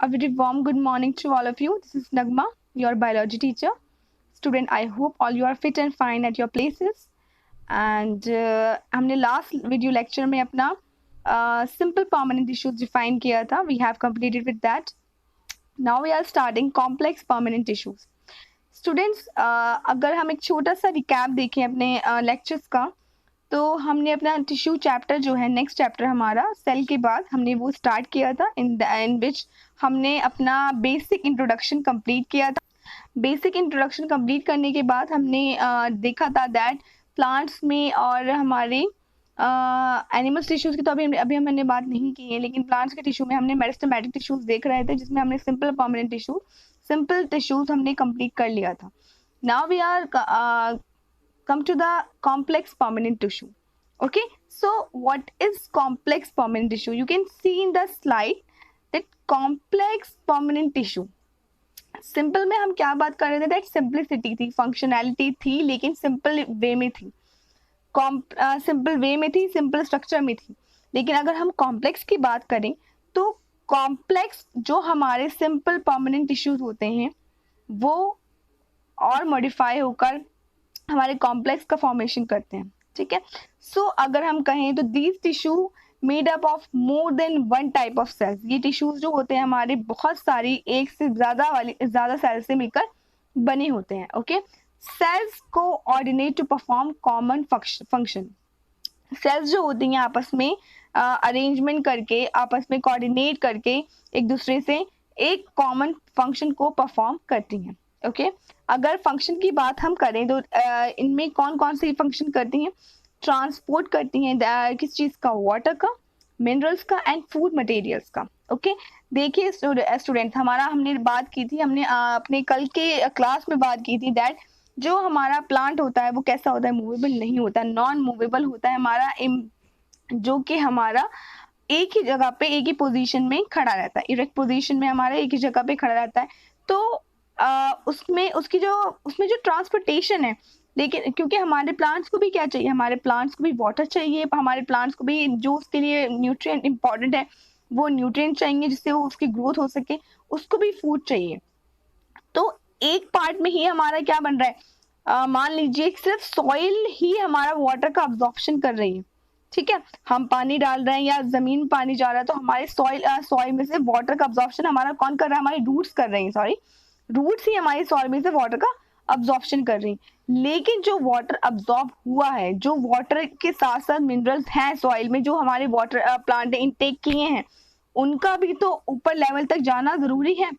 A very warm good morning to all of you. This is Nagma, your biology teacher. Student, I hope all you are fit and fine at your places. And हमने last video lecture में अपना simple permanent issues define किया था. We have completed with that. Now we are starting complex permanent issues. Students, अगर हम एक छोटा सा recap देखें अपने lectures का, तो हमने अपना टिश्यू चैप्टर जो है नेक्स्ट चैप्टर हमारा सेल के बाद हमने वो स्टार्ट किया था इन विच हमने अपना बेसिक इंट्रोडक्शन कंप्लीट किया था. बेसिक इंट्रोडक्शन कंप्लीट करने के बाद हमने देखा था दैट प्लांट्स में और हमारे एनिमल्स टिश्यूज़ की तो अभी हमने बात नहीं की है, लेकिन प्लांट्स के टिश्यू में हमने मेरिस्टेमेटिक टिश्यूज़ देख रहे थे जिसमें हमने सिंपल परमानेंट टिश्यूज़ हमने कंप्लीट कर लिया था. Now we are come to the complex permanent tissue. Okay, so what is complex permanent tissue? You can see in the slide that complex permanent tissue. Simple में हम क्या बात कर रहे थे, दैट सिंप्लिसिटी थी, फंक्शनैलिटी थी, लेकिन सिंपल वे में थी, सिंपल वे में थी, सिंपल स्ट्रक्चर में थी. लेकिन अगर हम कॉम्प्लेक्स की बात करें तो कॉम्प्लेक्स जो हमारे सिंपल परमानेंट टिश्यूज होते हैं वो और मॉडिफाई होकर हमारे कॉम्प्लेक्स का फॉर्मेशन करते हैं. ठीक है, सो अगर हम कहें तो these tissue made up of more than one type of cells. ये टिश्यूज जो होते हैं हमारे बहुत सारी एक से ज्यादा सेल से मिलकर बने होते हैं. Okay, cells coordinate to perform common function. Cells जो होती हैं आपस में अरेंजमेंट करके, आपस में कोऑर्डिनेट करके एक दूसरे से एक कॉमन फंक्शन को परफॉर्म करती हैं. ओके, अगर फंक्शन की बात हम करें तो इनमें कौन कौन से फंक्शन करती हैं? ट्रांसपोर्ट करती हैं किस चीज़ का? वाटर का, मिनरल्स का एंड फूड मटेरियल्स का. ओके, देखिए स्टूडेंट, हमने बात की थी, हमने अपने कल के क्लास में बात की थी दैट जो हमारा प्लांट होता है वो कैसा होता है? मूवेबल नहीं होता, नॉन मूवेबल होता है हमारा, जो कि हमारा एक ही जगह पे एक ही पोजीशन में खड़ा रहता है, इरेक्ट पोजीशन में हमारा एक ही जगह पे खड़ा रहता है. तो उसमें जो ट्रांसपोर्टेशन है, लेकिन क्योंकि हमारे प्लांट्स को भी क्या चाहिए? हमारे प्लांट्स को भी वाटर चाहिए, हमारे प्लांट्स को भी जो उसके लिए न्यूट्रिएंट इंपॉर्टेंट है वो न्यूट्रिएंट चाहिए जिससे वो उसकी ग्रोथ हो सके, उसको भी फूड चाहिए. तो एक पार्ट में ही हमारा क्या बन रहा है? मान लीजिए सिर्फ सॉइल ही हमारा वाटर का अब्जॉर्प्शन कर रही है. ठीक है, हम पानी डाल रहे हैं या जमीन में पानी जा रहा है तो हमारे सॉइल में से वाटर का अब्जॉर्प्शन हमारा कौन कर रहा है? हमारी रूट्स कर रही हैं. रूट्स ही हमारी सॉइल में से वाटर का अब्जॉर्प्शन कर रही. लेकिन जो वाटर अब्जॉर्ब हुआ है, जो वाटर के साथ साथ मिनरल्स हैं सॉइल में, जो हमारे वाटर प्लांट ने इनटेक किए हैं, उनका भी तो ऊपर लेवल तक जाना जरूरी है,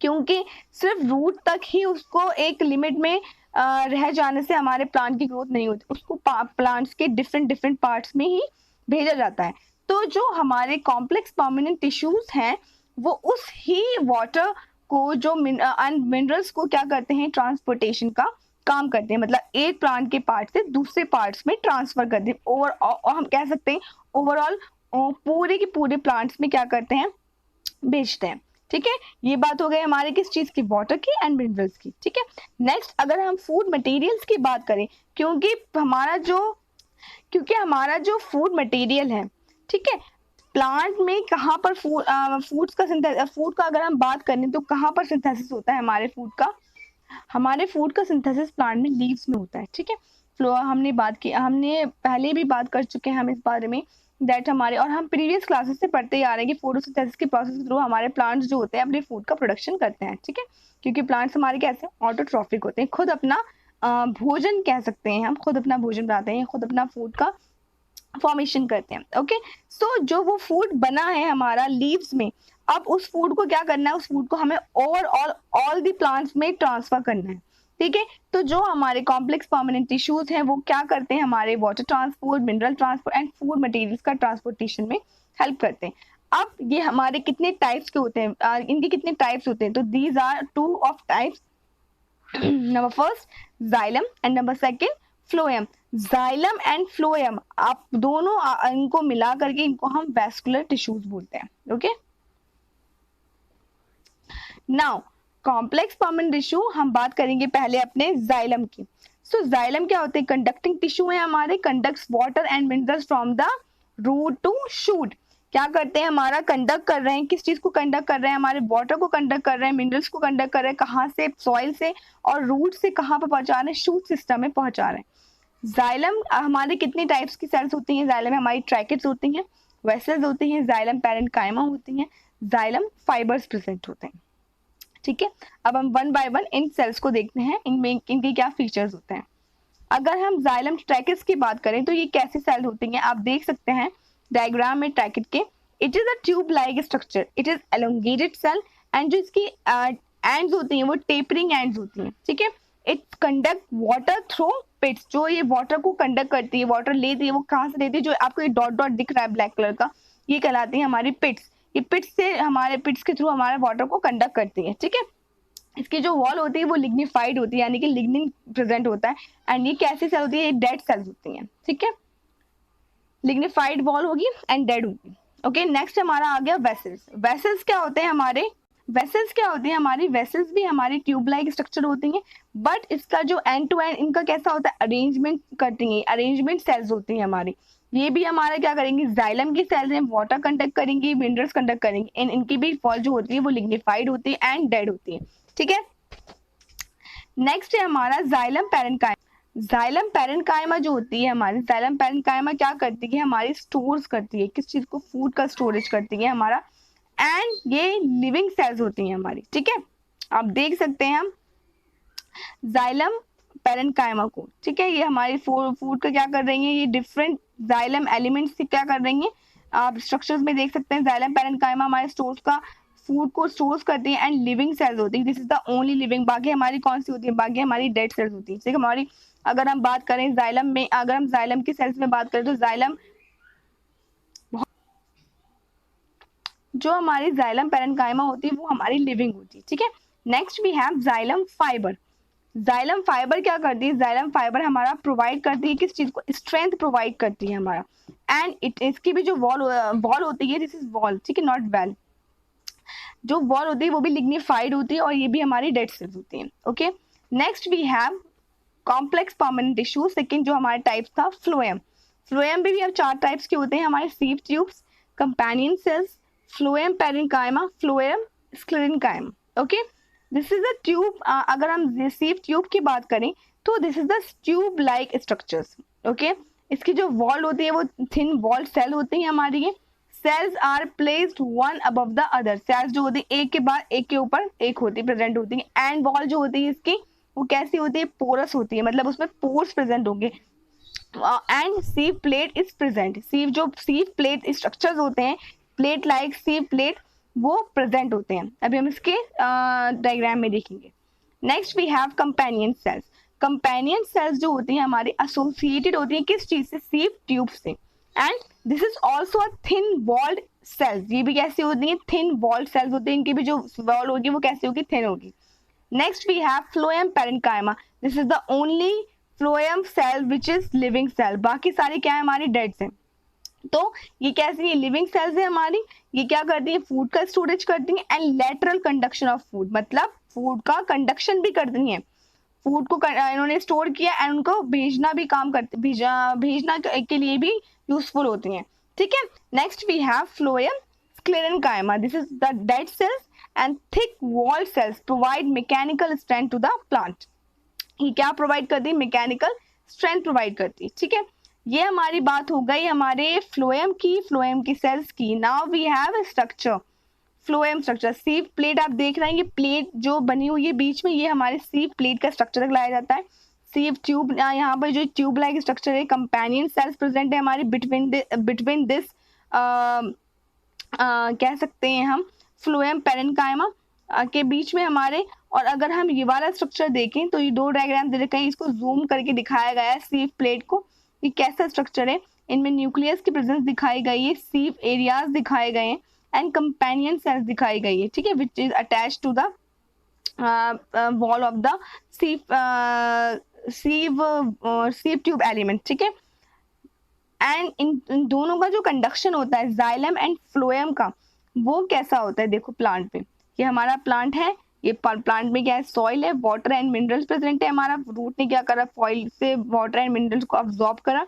क्योंकि सिर्फ रूट तक ही उसको एक लिमिट में रह जाने से हमारे प्लांट की ग्रोथ नहीं होती, उसको प्लांट्स के डिफरेंट पार्ट्स में ही भेजा जाता है. तो जो हमारे कॉम्प्लेक्स परमानेंट टिश्यूज हैं वो उस ही वाटर को, जो मिनरल्स को क्या करते हैं? ट्रांसपोर्टेशन का काम करते हैं, मतलब एक प्लांट के पार्ट से दूसरे पार्ट्स में ट्रांसफर करते हैं. और हम कह सकते हैं ओवरऑल पूरे के पूरे प्लांट्स में क्या करते हैं? भेजते हैं. ठीक है, ये बात हो गई हमारे किस चीज की? वाटर की एंड मिनरल्स की. ठीक है, नेक्स्ट अगर हम फूड मटेरियल्स की बात करें, क्योंकि हमारा जो फूड मटेरियल है, ठीक है, प्लांट में कहाँ पर फूड का अगर हम बात करें तो कहाँ पर सिंथेसिस होता है हमारे फूड का सिंथेसिस प्लांट में लीव्स में होता है. ठीक है, हमने पहले भी बात कर चुके हैं हम इस बारे में दैट हमारे, और हम प्रीवियस क्लासेस से पढ़ते ही आ रहे हैं कि फोटोसिंथेसिस के प्रोसेस के थ्रू हमारे प्लांट्स जो होते हैं अपने फूड का प्रोडक्शन करते हैं. ठीक है, क्योंकि प्लांट्स हमारे कैसे? ऑटोट्रॉफिक होते हैं, खुद अपना भोजन कह सकते हैं, हम खुद अपना भोजन बनाते हैं, खुद अपना फूड का फॉर्मेशन करते हैं. ओके, सो जो वो फूड बना है हमारा लीव्स में, अब उस फूड को क्या करना है? उस फूड को हमें ओवरऑल ऑल द प्लांट्स में ट्रांसफर करना है. ठीक है, तो जो हमारे कॉम्प्लेक्स परमानेंट टिश्यूज हैं वो क्या करते हैं? हमारे water transport, mineral transport and food materials का ट्रांसपोर्टेशन में हेल्प करते हैं. अब ये हमारे कितने टाइप्स के होते हैं? इनके कितने टाइप्स होते हैं? तो these are 2 of types. Number first xylem and number second phloem. Xylem and phloem, आप दोनों इनको मिला करके इनको हम वैस्कुलर टिश्यूज बोलते हैं. Okay, now complex permanent tissue हम बात करेंगे पहले अपने जाइलम की. सो जाइलम क्या होते हैं? कंडक्टिंग टिश्यू है हमारे, conducts water and minerals from the root to shoot. क्या करते हैं, हमारा कंडक्ट कर रहे हैं, किस चीज को कंडक्ट कर रहे हैं, हमारे वाटर को कंडक्ट कर रहे हैं, मिनरल्स को कंडक्ट कर रहे हैं, कहाँ से, सॉइल से, और रूट से कहाँ पर पहुंचा रहे हैं, शूट सिस्टम में पहुंचा रहे हैं। जाइलम हमारे कितनी टाइप्स की सेल्स होती हैं, जाइलम में हमारी ट्रैकेट्स होती हैं, वेसल्स होती हैं, जाइलम पैरेन्काइमा होती हैं, जाइलम फाइबर्स प्रेजेंट होते हैं। ठीक है, अब हम वन बाय वन इन सेल्स को देखते हैं, इनमें इनके क्या फीचर्स होते हैं। अगर हम जाइलम ट्रैकेट्स की बात करें तो ये कैसी सेल होती हैं, आप देख सकते हैं डायग्राम में ट्रैकेट के। It is a tube like structure, it is elongated cell, and जो इसकी एंड्स होती हैं वो टेपरिंग एंड्स होती हैं। ठीक है, इट कंडक्ट वाटर थ्रू पिट्स, जो ये वाटर को कंडक्ट करती है, वाटर लेती है, वो कहाँ से लेती है, जो आपको ये डॉट डॉट दिख रहा है ब्लैक कलर का, ये कहलाती है हमारी पिट्स। ये पिट्स से हमारे पिट्स के थ्रू हमारे वाटर को कंडक्ट करती है। ठीक है, इसकी जो वॉल होती है वो लिग्निफाइड होती है, यानी कि लिग्निन प्रेजेंट होता है, एंड ये कैसी सेल होती है, ये डेड सेल्स होती हैं। ठीक है, लिग्निफाइड वॉल होगी एंड डेड होगी। ओके, नेक्स्ट हमारा आ गया वेसल्स। वेसल्स क्या होते हैं हमारे, वेसल्स क्या होती है हमारी, वेसल्स भी हमारी ट्यूब लाइक स्ट्रक्चर होती हैं, बट इसका जो एंड टू एंड इनका कैसा होता है, अरेंजमेंट करती हैं, अरेंजमेंट सेल्स होती हैं हमारी। ये भी हमारा क्या करेंगी, जाइलम की सेल्स हैं, वाटर कंडक्ट करेंगी, मिनरल्स कंडक्ट करेंगी, इनकी भी वॉल जो होती है वो लिग्निफाइड होती है एंड डेड होती है। ठीक है, नेक्स्ट है हमारा जाइलम पैरेन्काइमा। जाइलम पैरेन्काइमा जो होती है हमारी, जाइलम पैरेन्काइमा क्या करती है, हमारी स्टोर्स करती है, किस चीज को, फूड का स्टोरेज करती है हमारा, एंड ये लिविंग सेल्स होती हैं हमारी। ठीक है, आप देख सकते हैं हम जाइलम पैरेन्काइमा को। ठीक है, ये हमारी फूड का क्या कर रही है, ये डिफरेंट जाइलम एलिमेंट्स से क्या कर रही है, आप स्ट्रक्चर्स में देख सकते हैं जाइलम पैरेन्काइमा हमारे स्टोर्स का फूड को स्टोर्स करती है एंड लिविंग सेल्स होती है। This is the only living, बाकी हमारी कौन सी होती है, बाकी हमारी डेड सेल्स होती है। ठीक है, हमारी अगर हम बात करें जाइलम में, अगर हम जाइलम की सेल्स में बात करें तो जाइलम, जो हमारी जाइलम पैरेन्काइमा होती है वो हमारी लिविंग होती है। ठीक है, next we have xylem fibre. Xylem fibre क्या करती है, जाइलम फाइबर हमारा प्रोवाइड करती है किस चीज को, स्ट्रेंथ प्रोवाइड करती है हमारा, एंड इसकी भी जो वॉल होती है, दिस इज वॉल, ठीक है, नॉट वेल, जो वॉल होती है वो भी लिग्निफाइड होती है और ये भी हमारी डेड सेल्स होती हैं। Okay, next we have complex permanent tissue. Second जो हमारा टाइप था फ्लोएम। फ्लोएम भी हम 4 टाइप्स के होते हैं हमारे, sieve tubes, companion cells, phloem parenchyma, phloem sclerenchyma. Okay, this is a tube. अगर हम सीव ट्यूब की बात करें तो this is the tube like structures. Okay, इसकी जो वॉल होती है वो थिन वॉल सेल होती है हमारी। Cells are placed one above the other, cells जो होती है एक के बाद एक के ऊपर एक होती प्रेजेंट होती है, एंड वॉल जो होती है इसकी वो कैसी होती है, पोरस होती है, मतलब उसमें पोर्स प्रेजेंट होंगे, and sieve plate is present. Sieve जो सीव प्लेट स्ट्रक्चर्स होते हैं, प्लेट लाइक सीव प्लेट, वो प्रेजेंट होते हैं। अभी हम इसके डायग्राम में देखेंगे। Next we have companion cells. Companion cells जो होती हैं हमारी एसोसिएटेड होती हैं किस चीज से, सीव ट्यूब से, and this is also a thin walled cells. ये भी कैसी होती है, थिन वॉल्ड सेल्स होती है, इनकी भी जो वॉल होगी वो कैसी होगी, थिन होगी। Next we have phloem parenchyma. This is the only phloem cell which is living cell, बाकी सारी क्या है हमारी डेड से। तो ये कैसी है, लिविंग सेल्स है हमारी, ये क्या करती है, फूड का स्टोरेज करती है and lateral conduction of food, मतलब फूड का कंडक्शन भी करती है, फूड को इन्होंने स्टोर किया एंड उनको भेजना भी काम करते, भेजना के लिए भी यूजफुल होती हैं। ठीक है, next we have phloem sclerenchyma. This is the dead cells and thick walled cells provide mechanical strength to the plant. ये क्या प्रोवाइड करती है, मैकेनिकल स्ट्रेंथ प्रोवाइड करती है। ठीक है, ये हमारी बात हो गई हमारे फ्लोएम की सेल्स की। Now we have structure, phloem structure. Sieve plate आप देख रहे हैं, ये प्लेट जो बनी हुई है बीच में, ये हमारे सीव प्लेट का स्ट्रक्चर लाया जाता है। सीव ट्यूब, यहाँ पर जो ट्यूब लाइक स्ट्रक्चर है, कंपेनियन सेल्स प्रेजेंट है हमारी बिटवीन दिस कह सकते हैं हम फ्लोएम पैरेन्काइमा के बीच में हमारे। और अगर हम ये वाला स्ट्रक्चर देखें तो ये 2 डायग्राम दे रखे हैं, इसको जूम करके दिखाया गया है सीव प्लेट को, ये कैसा स्ट्रक्चर है, इनमें न्यूक्लियस की प्रेजेंस दिखाई गई है, सीव एरियाज दिखाए गए हैं एंड कंपेनियन सेल्स दिखाई गई है। ठीक है, which is attach to the wall of the sieve tube element. ठीक है, एंड इन दोनों का जो कंडक्शन होता है जाइलम एंड फ्लोएम का, वो कैसा होता है, देखो प्लांट पे, ये हमारा प्लांट है, ये प्लांट में क्या है, सॉइल है, वाटर एंड मिनरल्स प्रेजेंट है, हमारा रूट ने क्या करा, सॉइल से वाटर एंड मिनरल्स को अब्सॉर्ब करा,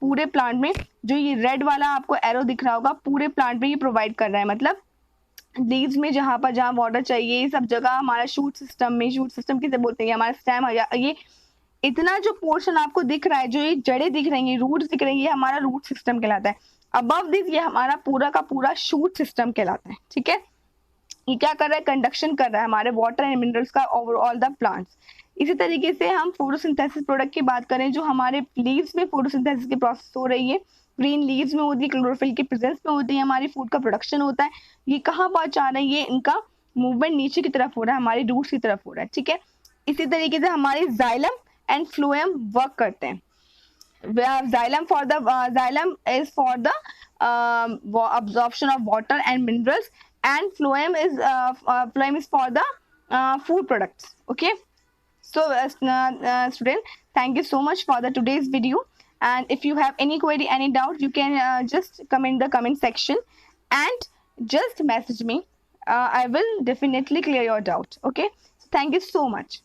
पूरे प्लांट में, जो ये रेड वाला आपको एरो दिख रहा होगा, पूरे प्लांट में ये प्रोवाइड कर रहा है। मतलब लीव्स में जहाँ वाटर चाहिए, सब जगह हमारा शूट सिस्टम में, शूट सिस्टम किसे बोलते हैं, हमारा स्टेम, ये इतना जो पोर्शन आपको दिख रहा है, जो ये जड़ें दिख रही हैं, रूट्स दिख रही है, ये हमारा रूट सिस्टम कहलाता है। अबव दिस ये हमारा पूरा का पूरा शूट सिस्टम कहलाता है। ठीक है, ये क्या कर रहा है, कंडक्शन कर रहा है हमारे वाटर एंड मिनरल्स का ओवर ऑल द प्लांट्स। इसी तरीके से हम फोटोसिंथेसिस प्रोडक्ट की बात करें, जो हमारे लीव्स में फोटोसिंथेसिस की प्रोसेस हो रही है, ग्रीन लीव्स में होती है, क्लोरोफिल की प्रेजेंस में होती है, हमारी फूड का प्रोडक्शन होता है। ये कहाँ पहुंचा रहे हैं, ये इनका मूवमेंट नीचे की तरफ हो रहा है, हमारी रूट्स की तरफ हो रहा है। ठीक है, इसी तरीके से हमारे जाइलम एंड फ्लोएम वर्क करते हैं। Xylem is for the absorption of water and minerals, and phloem is for the food products. Okay, so student, thank you so much for the today's video, and if you have any query, any doubt, you can just comment the comment section and just message me. I will definitely clear your doubt. Okay, so thank you so much.